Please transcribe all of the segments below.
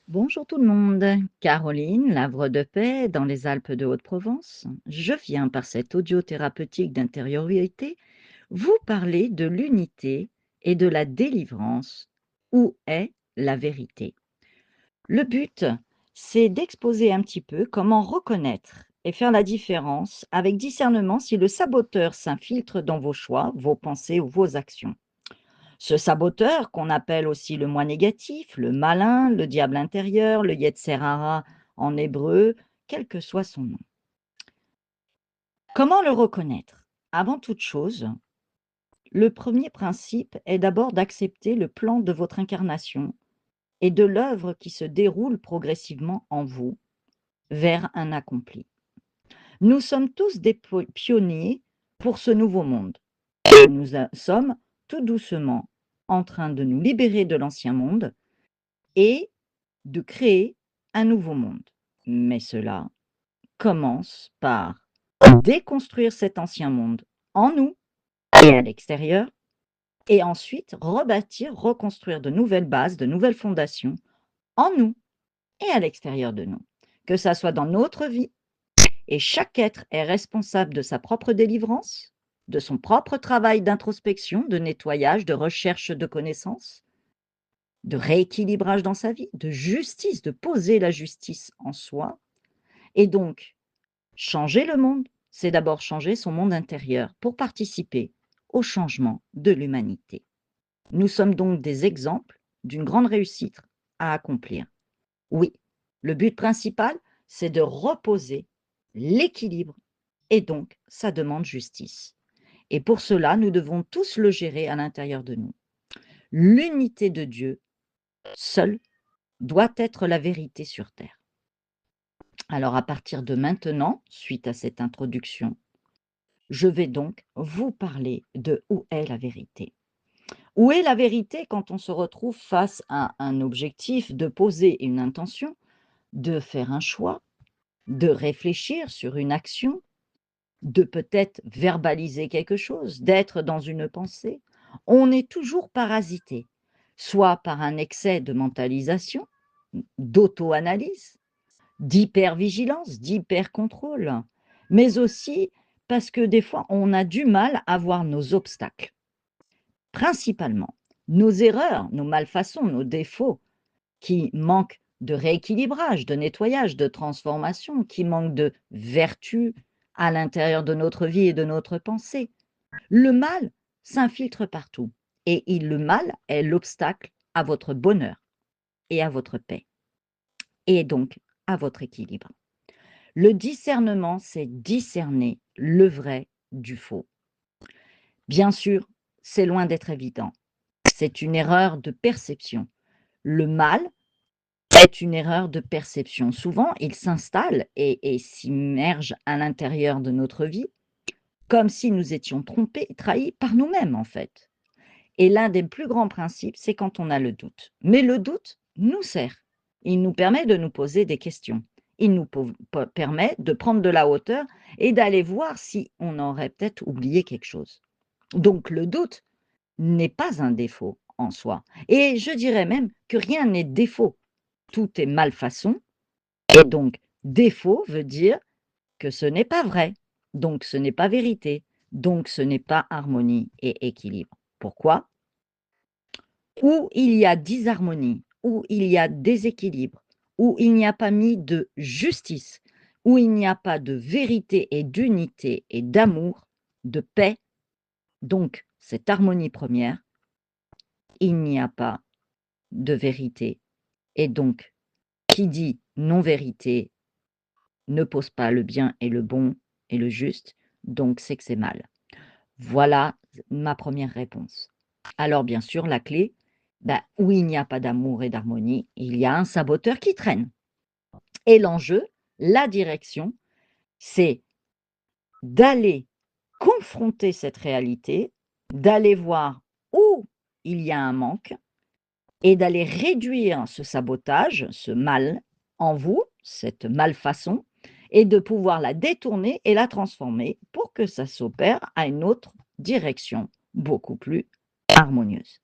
Bonjour tout le monde, Caroline, Lavre de paix dans les Alpes de Haute-Provence. Je viens par cette audio thérapeutique d'intériorité vous parler de l'unité et de la délivrance. Où est la vérité? Le but, c'est d'exposer un petit peu comment reconnaître et faire la différence avec discernement si le saboteur s'infiltre dans vos choix, vos pensées ou vos actions. Ce saboteur, qu'on appelle aussi le moi négatif, le malin, le diable intérieur, le Yetzer hara en hébreu, quel que soit son nom. Comment le reconnaître? Avant toute chose, le premier principe est d'abord d'accepter le plan de votre incarnation et de l'œuvre qui se déroule progressivement en vous vers un accompli. Nous sommes tous des pionniers pour ce nouveau monde. Et nous sommes tout doucement en train de nous libérer de l'ancien monde et de créer un nouveau monde. Mais cela commence par déconstruire cet ancien monde en nous et à l'extérieur, et ensuite rebâtir, reconstruire de nouvelles bases, de nouvelles fondations en nous et à l'extérieur de nous. Que ça soit dans notre vie, et chaque être est responsable de sa propre délivrance, de son propre travail d'introspection, de nettoyage, de recherche de connaissances, de rééquilibrage dans sa vie, de justice, de poser la justice en soi. Et donc, changer le monde, c'est d'abord changer son monde intérieur pour participer au changement de l'humanité. Nous sommes donc des exemples d'une grande réussite à accomplir. Oui, le but principal, c'est de reposer l'équilibre et donc ça demande justice. Et pour cela, nous devons tous le gérer à l'intérieur de nous. L'unité de Dieu seule doit être la vérité sur terre. Alors à partir de maintenant, suite à cette introduction, je vais donc vous parler de où est la vérité. Où est la vérité quand on se retrouve face à un objectif, de poser une intention, de faire un choix, de réfléchir sur une action, de peut-être verbaliser quelque chose, d'être dans une pensée? On est toujours parasité, soit par un excès de mentalisation, d'auto-analyse, d'hypervigilance, d'hyper-contrôle, mais aussi parce que des fois, on a du mal à voir nos obstacles. Principalement, nos erreurs, nos malfaçons, nos défauts qui manquent de rééquilibrage, de nettoyage, de transformation, qui manquent de vertu à l'intérieur de notre vie et de notre pensée. Le mal s'infiltre partout et le mal est l'obstacle à votre bonheur et à votre paix et donc à votre équilibre. Le discernement, c'est discerner le vrai du faux. Bien sûr, c'est loin d'être évident. C'est une erreur de perception. Le mal est une erreur de perception. Souvent, il s'installe et s'immerge à l'intérieur de notre vie, comme si nous étions trompés, trahis par nous-mêmes, en fait. Et l'un des plus grands principes, c'est quand on a le doute. Mais le doute nous sert. Il nous permet de nous poser des questions. Il nous permet de prendre de la hauteur et d'aller voir si on aurait peut-être oublié quelque chose. Donc le doute n'est pas un défaut en soi. Et je dirais même que rien n'est défaut. Tout est malfaçon. Et donc défaut veut dire que ce n'est pas vrai. Donc ce n'est pas vérité. Donc ce n'est pas harmonie et équilibre. Pourquoi? Où il y a disharmonie, où il y a déséquilibre, où il n'y a pas mis de justice, où il n'y a pas de vérité et d'unité et d'amour, de paix, donc cette harmonie première, il n'y a pas de vérité. Et donc, qui dit non-vérité ne pose pas le bien et le bon et le juste, donc c'est que c'est mal. Voilà ma première réponse. Alors bien sûr, la clé, où il n'y a pas d'amour et d'harmonie, il y a un saboteur qui traîne. Et l'enjeu, la direction, c'est d'aller confronter cette réalité, d'aller voir où il y a un manque et d'aller réduire ce sabotage, ce mal en vous, cette malfaçon, et de pouvoir la détourner et la transformer pour que ça s'opère à une autre direction, beaucoup plus harmonieuse.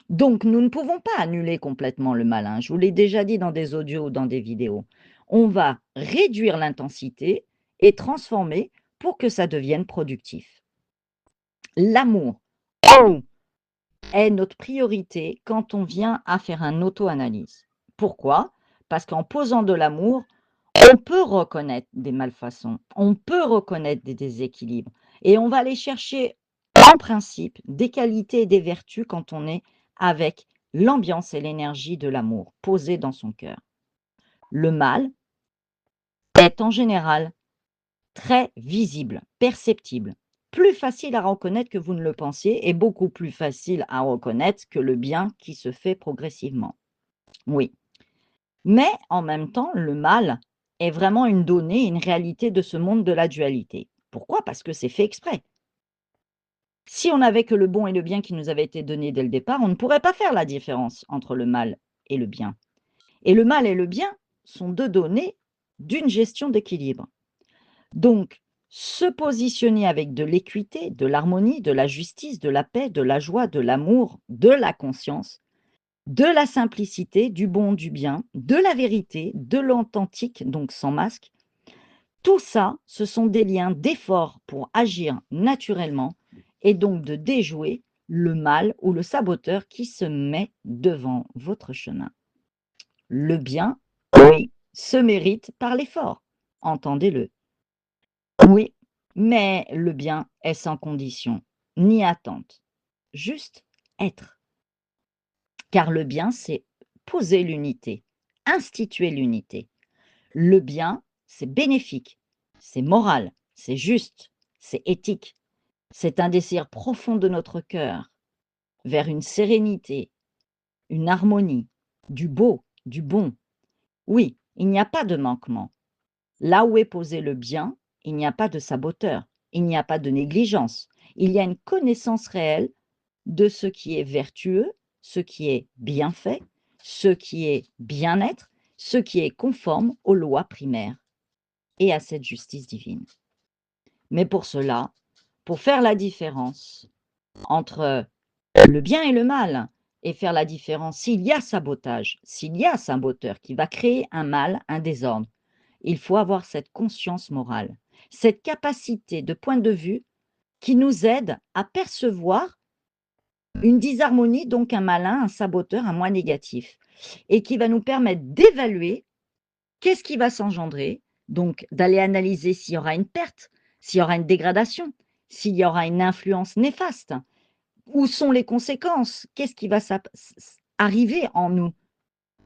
Donc nous ne pouvons pas annuler complètement le mal, hein. Je vous l'ai déjà dit dans des audios ou dans des vidéos. On va réduire l'intensité et transformer pour que ça devienne productif. L'amour, oh, est notre priorité quand on vient à faire un auto-analyse. Pourquoi? Parce qu'en posant de l'amour, on peut reconnaître des malfaçons, on peut reconnaître des déséquilibres et on va aller chercher en principe des qualités et des vertus quand on est avec l'ambiance et l'énergie de l'amour posée dans son cœur. Le mal est en général très visible, perceptible, plus facile à reconnaître que vous ne le pensiez et beaucoup plus facile à reconnaître que le bien qui se fait progressivement. Oui, mais en même temps, le mal est vraiment une donnée, une réalité de ce monde de la dualité. Pourquoi? Parce que c'est fait exprès. Si on n'avait que le bon et le bien qui nous avaient été donnés dès le départ, on ne pourrait pas faire la différence entre le mal et le bien. Et le mal et le bien sont 2 données d'une gestion d'équilibre. Donc, se positionner avec de l'équité, de l'harmonie, de la justice, de la paix, de la joie, de l'amour, de la conscience, de la simplicité, du bon, du bien, de la vérité, de l'authentique, donc sans masque. Tout ça, ce sont des liens d'effort pour agir naturellement et donc de déjouer le mal ou le saboteur qui se met devant votre chemin. Le bien, oui, se mérite par l'effort, entendez-le. Oui, mais le bien est sans condition, ni attente, juste être. Car le bien, c'est poser l'unité, instituer l'unité. Le bien, c'est bénéfique, c'est moral, c'est juste, c'est éthique. C'est un désir profond de notre cœur vers une sérénité, une harmonie, du beau, du bon. Oui, il n'y a pas de manquement. Là où est posé le bien, il n'y a pas de saboteur, il n'y a pas de négligence. Il y a une connaissance réelle de ce qui est vertueux, ce qui est bien fait, ce qui est bien-être, ce qui est conforme aux lois primaires et à cette justice divine. Mais pour cela, pour faire la différence entre le bien et le mal et faire la différence s'il y a sabotage, s'il y a saboteur qui va créer un mal, un désordre, il faut avoir cette conscience morale, cette capacité de point de vue qui nous aide à percevoir une disharmonie, donc un malin, un saboteur, un moi négatif et qui va nous permettre d'évaluer qu'est-ce qui va s'engendrer, donc d'aller analyser s'il y aura une perte, s'il y aura une dégradation, s'il y aura une influence néfaste. Où sont les conséquences? Qu'est-ce qui va arriver en nous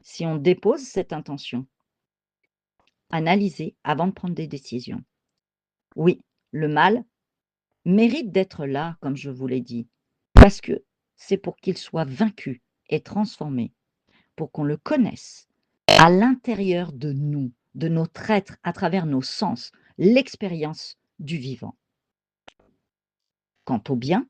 si on dépose cette intention? Analyser avant de prendre des décisions. Oui, le mal mérite d'être là, comme je vous l'ai dit, parce que c'est pour qu'il soit vaincu et transformé, pour qu'on le connaisse à l'intérieur de nous, de notre être, à travers nos sens, l'expérience du vivant. Quant au bien,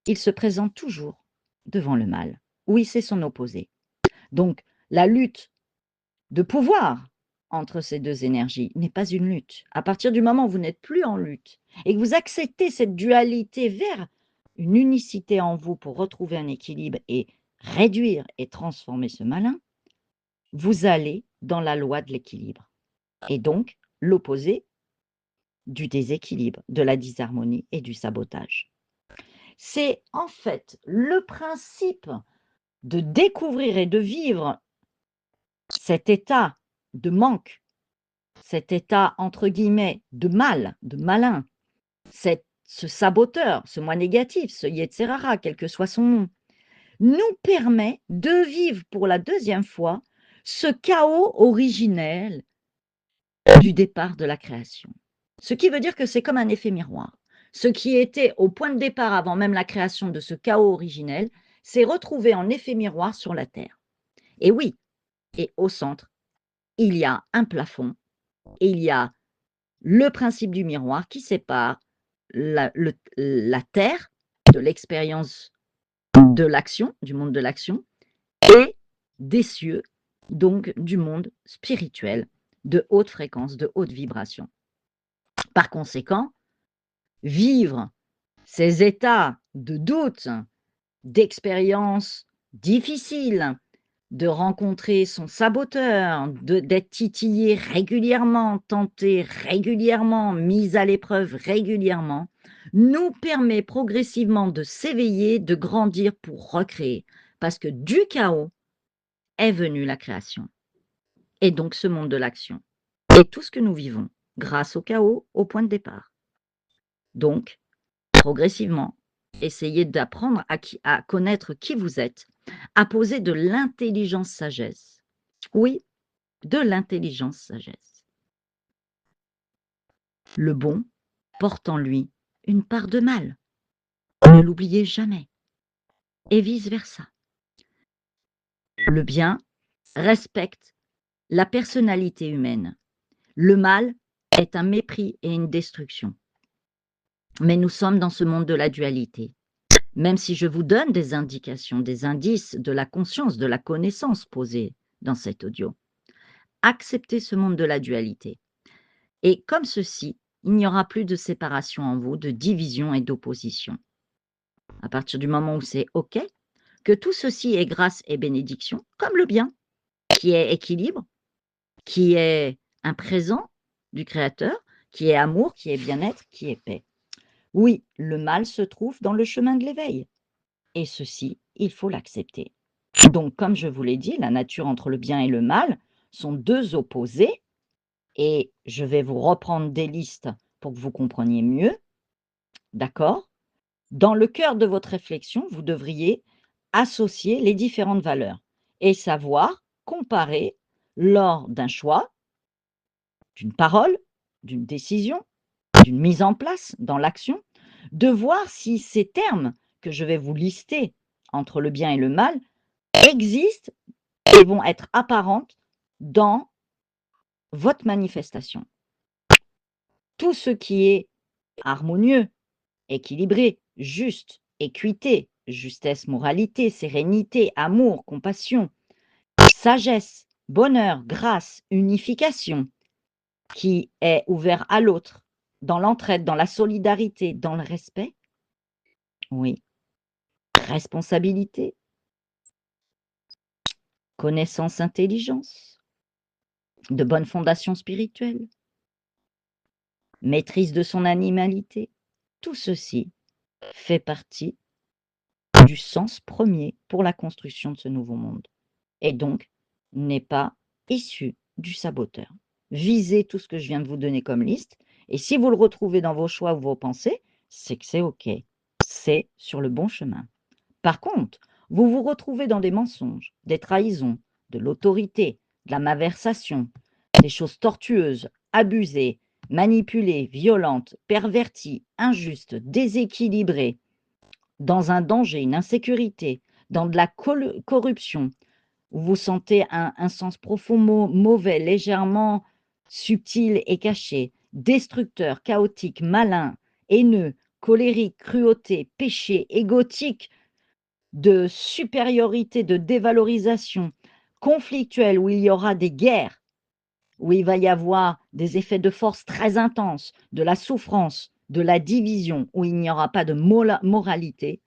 il se présente toujours devant le mal. Oui, c'est son opposé. Donc, la lutte de pouvoir entre ces 2 énergies n'est pas une lutte. À partir du moment où vous n'êtes plus en lutte et que vous acceptez cette dualité vers une unicité en vous pour retrouver un équilibre et réduire et transformer ce malin, vous allez dans la loi de l'équilibre et donc l'opposé du déséquilibre, de la disharmonie et du sabotage. C'est en fait le principe de découvrir et de vivre cet état de manque, cet état entre guillemets de mal, de malin, ce saboteur, ce moi négatif, ce Yetzirara, quel que soit son nom, nous permet de vivre pour la 2e fois ce chaos originel du départ de la création. Ce qui veut dire que c'est comme un effet miroir. Ce qui était au point de départ avant même la création de ce chaos originel s'est retrouvé en effet miroir sur la Terre. Et oui, et au centre, il y a un plafond et il y a le principe du miroir qui sépare la Terre de l'expérience de l'action, du monde de l'action, et des cieux, donc du monde spirituel, de haute fréquence, de haute vibration. Par conséquent, vivre ces états de doute, d'expérience difficile de rencontrer son saboteur, d'être titillé régulièrement, tenté régulièrement, mis à l'épreuve régulièrement, nous permet progressivement de s'éveiller, de grandir pour recréer. Parce que du chaos est venue la création et donc ce monde de l'action et tout ce que nous vivons grâce au chaos au point de départ. Donc, progressivement, essayez d'apprendre à connaître qui vous êtes, à poser de l'intelligence sagesse. Oui, de l'intelligence sagesse. Le bon porte en lui une part de mal. Ne l'oubliez jamais. Et vice-versa. Le bien respecte la personnalité humaine. Le mal est un mépris et une destruction. Mais nous sommes dans ce monde de la dualité. Même si je vous donne des indications, des indices de la conscience, de la connaissance posée dans cet audio, acceptez ce monde de la dualité. Et comme ceci, il n'y aura plus de séparation en vous, de division et d'opposition. À partir du moment où c'est OK, que tout ceci est grâce et bénédiction, comme le bien, qui est équilibre, qui est un présent du Créateur, qui est amour, qui est bien-être, qui est paix. Oui, le mal se trouve dans le chemin de l'éveil. Et ceci, il faut l'accepter. Donc, comme je vous l'ai dit, la nature entre le bien et le mal sont deux opposés. Et je vais vous reprendre des listes pour que vous compreniez mieux. D'accord? Dans le cœur de votre réflexion, vous devriez associer les différentes valeurs et savoir comparer lors d'un choix, d'une parole, d'une décision, d'une mise en place dans l'action, de voir si ces termes que je vais vous lister entre le bien et le mal existent et vont être apparentes dans votre manifestation. Tout ce qui est harmonieux, équilibré, juste, équité, justesse, moralité, sérénité, amour, compassion, sagesse, bonheur, grâce, unification, qui est ouvert à l'autre, dans l'entraide, dans la solidarité, dans le respect. Oui. Responsabilité, connaissance, intelligence, de bonnes fondations spirituelles, maîtrise de son animalité. Tout ceci fait partie du sens premier pour la construction de ce nouveau monde et donc n'est pas issu du saboteur. Visez tout ce que je viens de vous donner comme liste et si vous le retrouvez dans vos choix ou vos pensées, c'est que c'est OK. C'est sur le bon chemin. Par contre, vous vous retrouvez dans des mensonges, des trahisons, de l'autorité, de la malversation, des choses tortueuses, abusées, manipulées, violentes, perverties, injustes, déséquilibrées, dans un danger, une insécurité, dans de la corruption, où vous sentez un sens profond mauvais, légèrement subtil et caché, destructeur, chaotique, malin, haineux, colérique, cruauté, péché, égotique, de supériorité, de dévalorisation, conflictuelle, où il y aura des guerres, où il va y avoir des effets de force très intenses, de la souffrance, de la division, où il n'y aura pas de moralité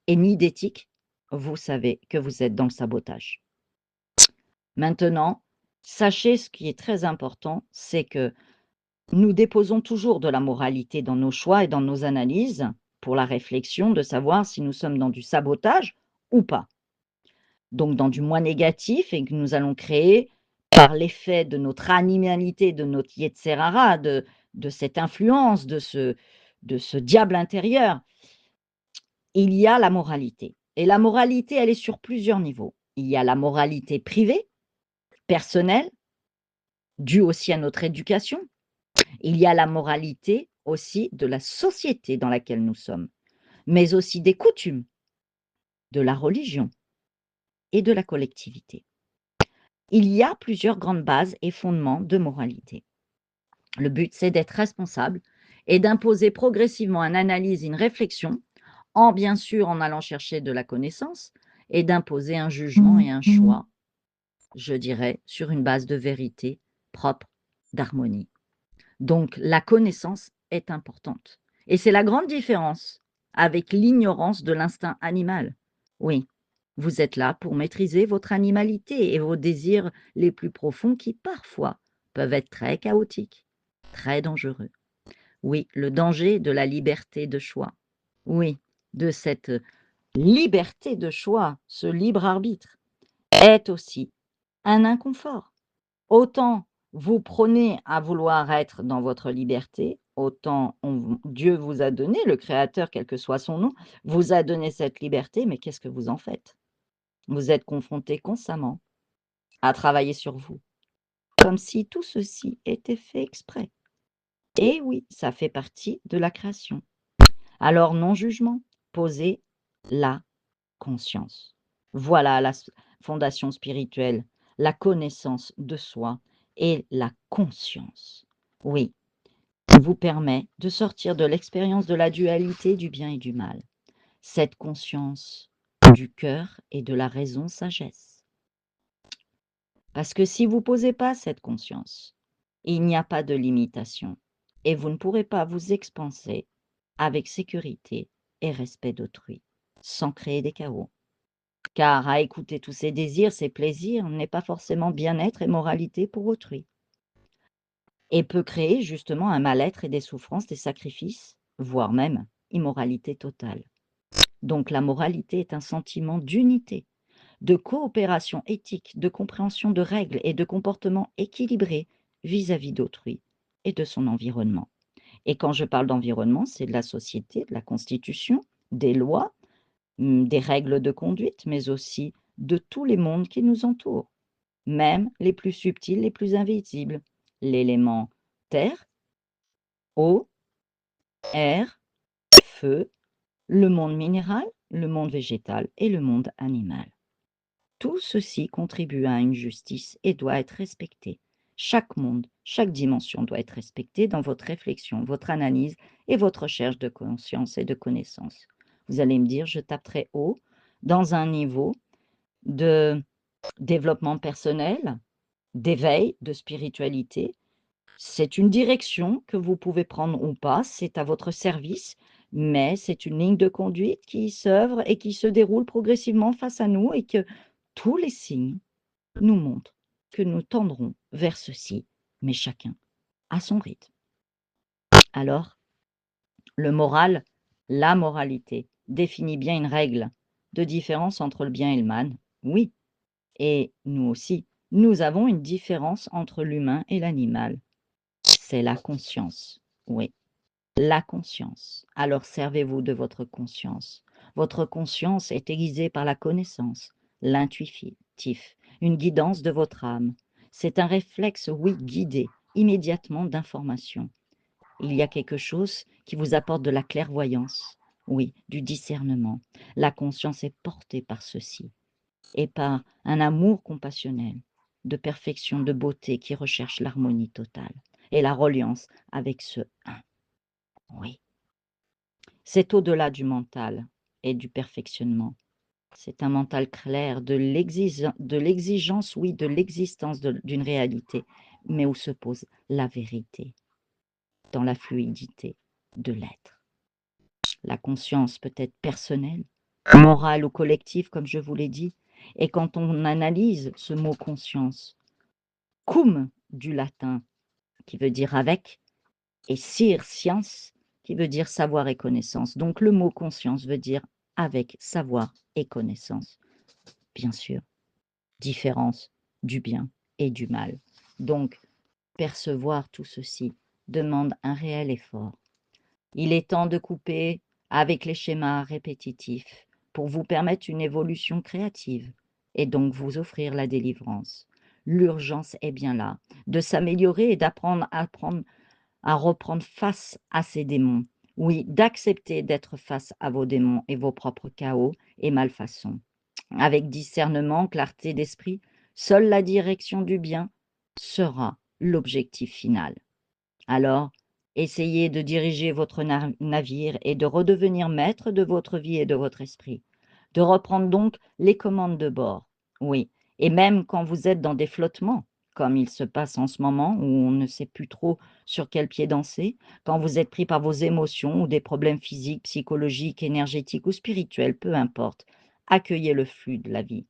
et ni d'éthique, vous savez que vous êtes dans le sabotage. Maintenant, sachez ce qui est très important, c'est que nous déposons toujours de la moralité dans nos choix et dans nos analyses pour la réflexion de savoir si nous sommes dans du sabotage ou pas. Donc dans du moi négatif et que nous allons créer par l'effet de notre animalité, de notre Yetzer-hara, de cette influence, de ce diable intérieur, il y a la moralité. Et la moralité, elle est sur plusieurs niveaux. Il y a la moralité privée, personnelle, due aussi à notre éducation. Il y a la moralité aussi de la société dans laquelle nous sommes, mais aussi des coutumes, de la religion et de la collectivité. Il y a plusieurs grandes bases et fondements de moralité. Le but, c'est d'être responsable et d'imposer progressivement une analyse, une réflexion, en bien sûr en allant chercher de la connaissance et d'imposer un jugement et un choix, je dirais, sur une base de vérité propre, d'harmonie. Donc la connaissance est importante et c'est la grande différence avec l'ignorance de l'instinct animal. Oui, Vous êtes là pour maîtriser votre animalité et vos désirs les plus profonds qui, parfois, peuvent être très chaotiques, très dangereux. Oui, le danger de la liberté de choix. Oui, de cette liberté de choix, ce libre arbitre, est aussi un inconfort. Autant vous prônez à vouloir être dans votre liberté, autant Dieu vous a donné, le Créateur, quel que soit son nom, vous a donné cette liberté, mais qu'est-ce que vous en faites? Vous êtes confronté constamment à travailler sur vous, comme si tout ceci était fait exprès. Et oui, ça fait partie de la création. Alors non-jugement, posez la conscience. Voilà la fondation spirituelle, la connaissance de soi et la conscience. Oui, vous permet de sortir de l'expérience de la dualité du bien et du mal. Cette conscience du cœur et de la raison sagesse. Parce que si vous ne posez pas cette conscience, il n'y a pas de limitation et vous ne pourrez pas vous expanser avec sécurité et respect d'autrui, sans créer des chaos. Car à écouter tous ces désirs, ces plaisirs, n'est pas forcément bien-être et moralité pour autrui, et peut créer justement un mal-être et des souffrances, des sacrifices, voire même immoralité totale. Donc la moralité est un sentiment d'unité, de coopération éthique, de compréhension de règles et de comportements équilibrés vis-à-vis d'autrui et de son environnement. Et quand je parle d'environnement, c'est de la société, de la constitution, des lois, des règles de conduite, mais aussi de tous les mondes qui nous entourent, même les plus subtils, les plus invisibles. L'élément terre, eau, air, feu, le monde minéral, le monde végétal et le monde animal. Tout ceci contribue à une justice et doit être respecté. Chaque monde, chaque dimension doit être respectée dans votre réflexion, votre analyse et votre recherche de conscience et de connaissance. Vous allez me dire, je tape très haut dans un niveau de développement personnel, d'éveil, de spiritualité. C'est une direction que vous pouvez prendre ou pas, c'est à votre service, mais c'est une ligne de conduite qui s'œuvre et qui se déroule progressivement face à nous et que tous les signes nous montrent que nous tendrons vers ceci, mais chacun à son rythme. Alors, le moral, la moralité, définit bien une règle de différence entre le bien et le mal. Oui, et nous aussi, nous avons une différence entre l'humain et l'animal. C'est la conscience. Oui, la conscience. Alors servez-vous de votre conscience. Votre conscience est aiguisée par la connaissance, l'intuitif, une guidance de votre âme. C'est un réflexe, oui, guidé immédiatement d'information. Il y a quelque chose qui vous apporte de la clairvoyance, oui, du discernement. La conscience est portée par ceci et par un amour compassionnel, de perfection, de beauté qui recherche l'harmonie totale et la reliance avec ce un. Oui, c'est au-delà du mental et du perfectionnement. C'est un mental clair de l'exigence, oui, de l'existence d'une réalité, mais où se pose la vérité, dans la fluidité de l'être. La conscience peut être personnelle, morale ou collective, comme je vous l'ai dit, et quand on analyse ce mot conscience, cum du latin, qui veut dire avec, et science, qui veut dire savoir et connaissance. Donc le mot conscience veut dire avec savoir et connaissance. Bien sûr, différence du bien et du mal. Donc, percevoir tout ceci demande un réel effort. Il est temps de couper avec les schémas répétitifs pour vous permettre une évolution créative et donc vous offrir la délivrance. L'urgence est bien là, de s'améliorer et d'apprendre à reprendre face à ces démons. Oui, d'accepter d'être face à vos démons et vos propres chaos et malfaçons. Avec discernement, clarté d'esprit, seule la direction du bien sera l'objectif final. Alors, essayez de diriger votre navire et de redevenir maître de votre vie et de votre esprit. De reprendre donc les commandes de bord. Oui, et même quand vous êtes dans des flottements, comme il se passe en ce moment, où on ne sait plus trop sur quel pied danser, quand vous êtes pris par vos émotions ou des problèmes physiques, psychologiques, énergétiques ou spirituels, peu importe, accueillez le flux de la vie.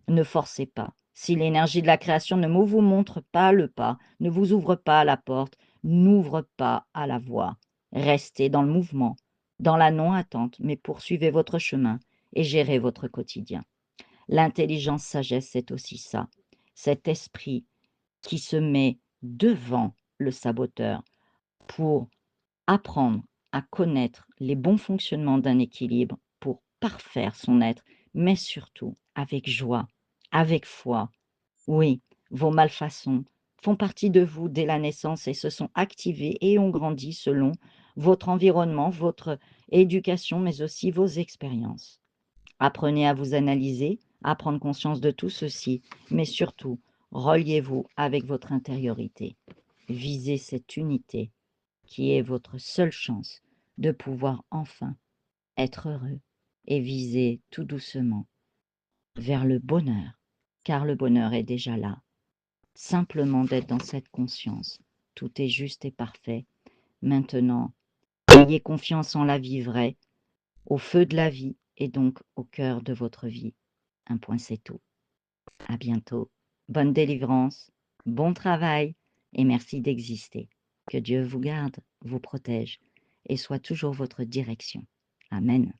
Ne forcez pas. Si l'énergie de la création ne vous montre pas le pas, ne vous ouvre pas la porte, n'ouvre pas à la voie. Restez dans le mouvement, dans la non-attente, mais poursuivez votre chemin et gérez votre quotidien. L'intelligence sagesse, c'est aussi ça. Cet esprit qui se met devant le saboteur pour apprendre à connaître les bons fonctionnements d'un équilibre, pour parfaire son être, mais surtout avec joie, avec foi. Oui, vos malfaçons font partie de vous dès la naissance et se sont activées et ont grandi selon votre environnement, votre éducation, mais aussi vos expériences. Apprenez à vous analyser, à prendre conscience de tout ceci, mais surtout, reliez-vous avec votre intériorité. Visez cette unité qui est votre seule chance de pouvoir enfin être heureux et viser tout doucement vers le bonheur, car le bonheur est déjà là. Simplement d'être dans cette conscience. Tout est juste et parfait. Maintenant, ayez confiance en la vie vraie, au feu de la vie et donc au cœur de votre vie. Un point, c'est tout. À bientôt. Bonne délivrance, bon travail et merci d'exister. Que Dieu vous garde, vous protège et soit toujours votre direction. Amen.